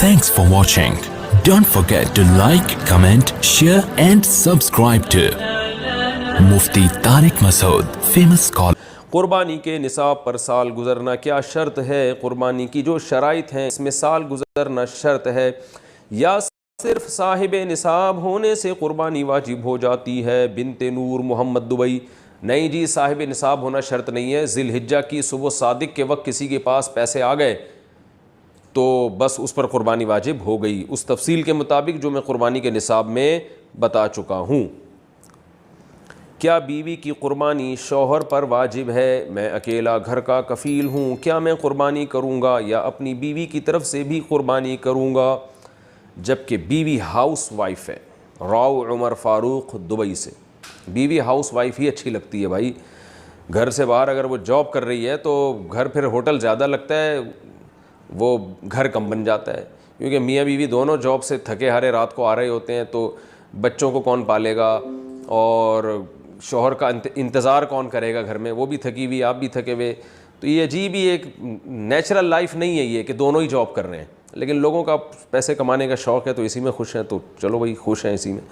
Thanks for watching. Don't forget to like, comment, share and subscribe to Mufti Tariq Masood, famous scholar. قربانی کے نصاب پر سال گزرنا کیا شرط ہے؟ قربانی کی جو شرائط ہیں اس میں سال گزرنا شرط ہے یا صرف صاحب نصاب ہونے سے قربانی واجب ہو جاتی ہے؟ بنت نور محمد دبئی: نہیں جی، صاحب نصاب ہونا شرط نہیں ہے. ذی الحجہ کی صبح صادق کے وقت کسی کے پاس پیسے آ گئے تو بس اس پر قربانی واجب ہو گئی، اس تفصیل کے مطابق جو میں قربانی کے نصاب میں بتا چکا ہوں. کیا بیوی کی قربانی شوہر پر واجب ہے؟ میں اکیلا گھر کا کفیل ہوں، کیا میں قربانی کروں گا یا اپنی بیوی کی طرف سے بھی قربانی کروں گا؟ جبکہ بیوی ہاؤس وائف ہے. راؤ عمر فاروق دبئی سے: بیوی ہاؤس وائف ہی اچھی لگتی ہے بھائی. گھر سے باہر اگر وہ جاب کر رہی ہے تو گھر پھر ہوٹل زیادہ لگتا ہے، وہ گھر کم بن جاتا ہے، کیونکہ میاں بیوی دونوں جاب سے تھکے ہارے رات کو آ رہے ہوتے ہیں تو بچوں کو کون پالے گا اور شوہر کا انتظار کون کرے گا گھر میں، وہ بھی تھکی ہوئی آپ بھی تھکے ہوئے. تو یہ عجیب ہی ایک نیچرل لائف نہیں ہے یہ کہ دونوں ہی جاب کر رہے ہیں. لیکن لوگوں کا پیسے کمانے کا شوق ہے تو اسی میں خوش ہیں، تو چلو بھائی خوش ہیں اسی میں.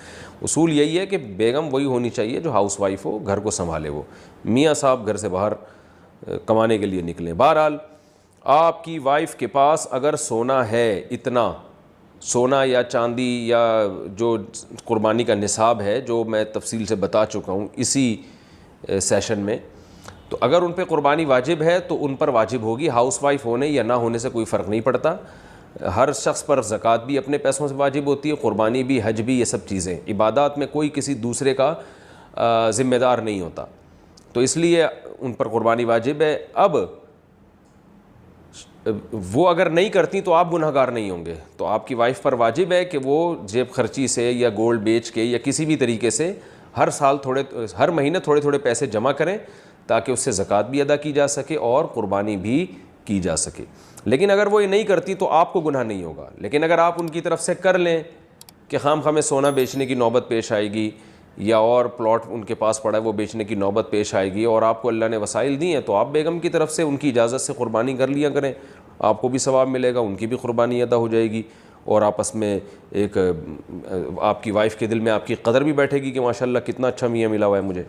اصول یہی ہے کہ بیگم وہی ہونی چاہیے جو ہاؤس وائف ہو، گھر کو سنبھالے. وہ میاں صاحب گھر سے باہر کمانے کے لیے نکلیں. بہرحال آپ کی وائف کے پاس اگر سونا ہے، اتنا سونا یا چاندی یا جو قربانی کا نصاب ہے جو میں تفصیل سے بتا چکا ہوں اسی سیشن میں، تو اگر ان پہ قربانی واجب ہے تو ان پر واجب ہوگی. ہاؤس وائف ہونے یا نہ ہونے سے کوئی فرق نہیں پڑتا. ہر شخص پر زکوٰۃ بھی اپنے پیسوں سے واجب ہوتی ہے، قربانی بھی، حج بھی، یہ سب چیزیں. عبادات میں کوئی کسی دوسرے کا ذمہ دار نہیں ہوتا، تو اس لیے ان پر قربانی واجب ہے. اب وہ اگر نہیں کرتی تو آپ گناہ گار نہیں ہوں گے. تو آپ کی وائف پر واجب ہے کہ وہ جیب خرچی سے یا گولڈ بیچ کے یا کسی بھی طریقے سے ہر مہینے تھوڑے تھوڑے پیسے جمع کریں تاکہ اس سے زکوٰۃ بھی ادا کی جا سکے اور قربانی بھی کی جا سکے. لیکن اگر وہ یہ نہیں کرتی تو آپ کو گناہ نہیں ہوگا. لیکن اگر آپ ان کی طرف سے کر لیں کہ خام خواہ میں سونا بیچنے کی نوبت پیش آئے گی یا اور پلاٹ ان کے پاس پڑا ہے وہ بیچنے کی نوبت پیش آئے گی اور آپ کو اللہ نے وسائل دی ہیں، تو آپ بیگم کی طرف سے ان کی اجازت سے قربانی کر لیا کریں. آپ کو بھی ثواب ملے گا، ان کی بھی قربانی ادا ہو جائے گی اور آپس میں ایک آپ کی وائف کے دل میں آپ کی قدر بھی بیٹھے گی کہ ماشاءاللہ کتنا اچھا میاں ملا ہوا ہے مجھے.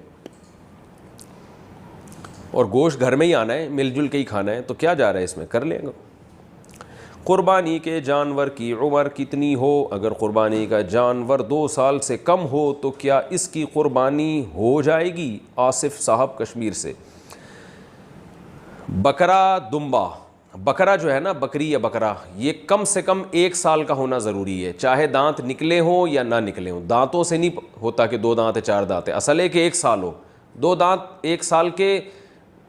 اور گوشت گھر میں ہی آنا ہے، مل جل کے ہی کھانا ہے، تو کیا جا رہا ہے اس میں، کر لیں گا. قربانی کے جانور کی عمر کتنی ہو؟ اگر قربانی کا جانور 2 سال سے کم ہو تو کیا اس کی قربانی ہو جائے گی؟ آصف صاحب کشمیر سے. بکرا دمبا، بکرا جو ہے نا، بکری یا بکرا، یہ کم سے کم 1 سال کا ہونا ضروری ہے، چاہے دانت نکلے ہوں یا نہ نکلے ہوں. دانتوں سے نہیں ہوتا کہ 2 دانت ہے 4 دانت ہے، اصل ہے کہ 1 سال ہو. 2 دانت 1 سال کے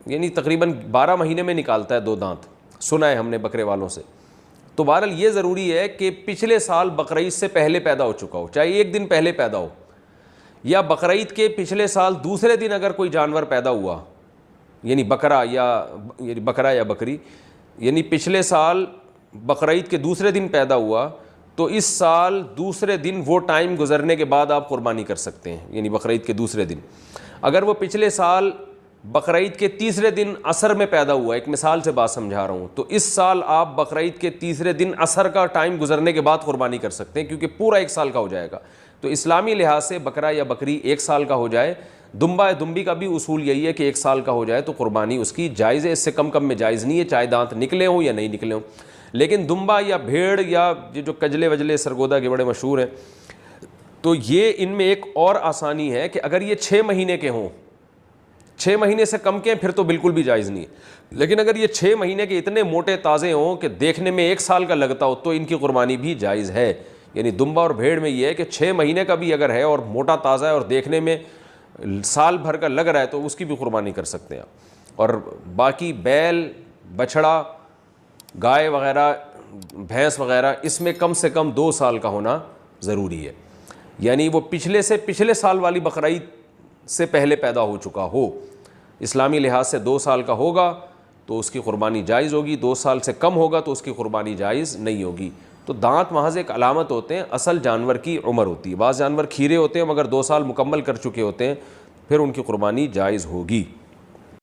یعنی تقریباً 12 مہینے میں نکالتا ہے 2 دانت، سنا ہے ہم نے بکرے والوں سے. تو بہرحال یہ ضروری ہے کہ پچھلے سال بقرعید سے پہلے پیدا ہو چکا ہو، چاہے 1 دن پہلے پیدا ہو، یا بقرعید کے پچھلے سال دوسرے دن اگر کوئی جانور پیدا ہوا، یعنی بکرا یا بکری، یعنی پچھلے سال بقرعید کے دوسرے دن پیدا ہوا تو اس سال دوسرے دن وہ ٹائم گزرنے کے بعد آپ قربانی کر سکتے ہیں، یعنی بقرعید کے دوسرے دن. اگر وہ پچھلے سال بقرعید کے تیسرے دن عصر میں پیدا ہوا، ایک مثال سے بات سمجھا رہا ہوں، تو اس سال آپ بقرعید کے تیسرے دن عصر کا ٹائم گزرنے کے بعد قربانی کر سکتے ہیں کیونکہ پورا 1 سال کا ہو جائے گا. تو اسلامی لحاظ سے بکرا یا بکری 1 سال کا ہو جائے. دمبا یا دمبی کا بھی اصول یہی ہے کہ 1 سال کا ہو جائے تو قربانی اس کی جائز ہے، اس سے کم میں جائز نہیں ہے، چاہے دانت نکلے ہوں یا نہیں نکلے ہوں. لیکن دمبا یا بھیڑ یا جو کجلے وجلے سرگودا کے بڑے مشہور ہیں، تو یہ ان میں ایک اور آسانی ہے کہ اگر یہ 6 مہینے کے ہوں، 6 مہینے سے کم کے ہیں، پھر تو بالکل بھی جائز نہیں ہے. لیکن اگر یہ 6 مہینے کے اتنے موٹے تازے ہوں کہ دیکھنے میں 1 سال کا لگتا ہو تو ان کی قربانی بھی جائز ہے. یعنی دمبا اور بھیڑ میں یہ ہے کہ 6 مہینے کا بھی اگر ہے اور موٹا تازہ ہے اور دیکھنے میں سال بھر کا لگ رہا ہے تو اس کی بھی قربانی کر سکتے ہیں آپ. اور باقی بیل، بچھڑا، گائے وغیرہ، بھینس وغیرہ، اس میں کم سے کم 2 سال کا ہونا ضروری ہے. یعنی وہ پچھلے سال والی بقرعید سے پہلے پیدا ہو چکا ہو. اسلامی لحاظ سے 2 سال کا ہوگا تو اس کی قربانی جائز ہوگی، 2 سال سے کم ہوگا تو اس کی قربانی جائز نہیں ہوگی. تو دانت محض ایک علامت ہوتے ہیں، اصل جانور کی عمر ہوتی ہے. بعض جانور کھیرے ہوتے ہیں مگر 2 سال مکمل کر چکے ہوتے ہیں، پھر ان کی قربانی جائز ہوگی.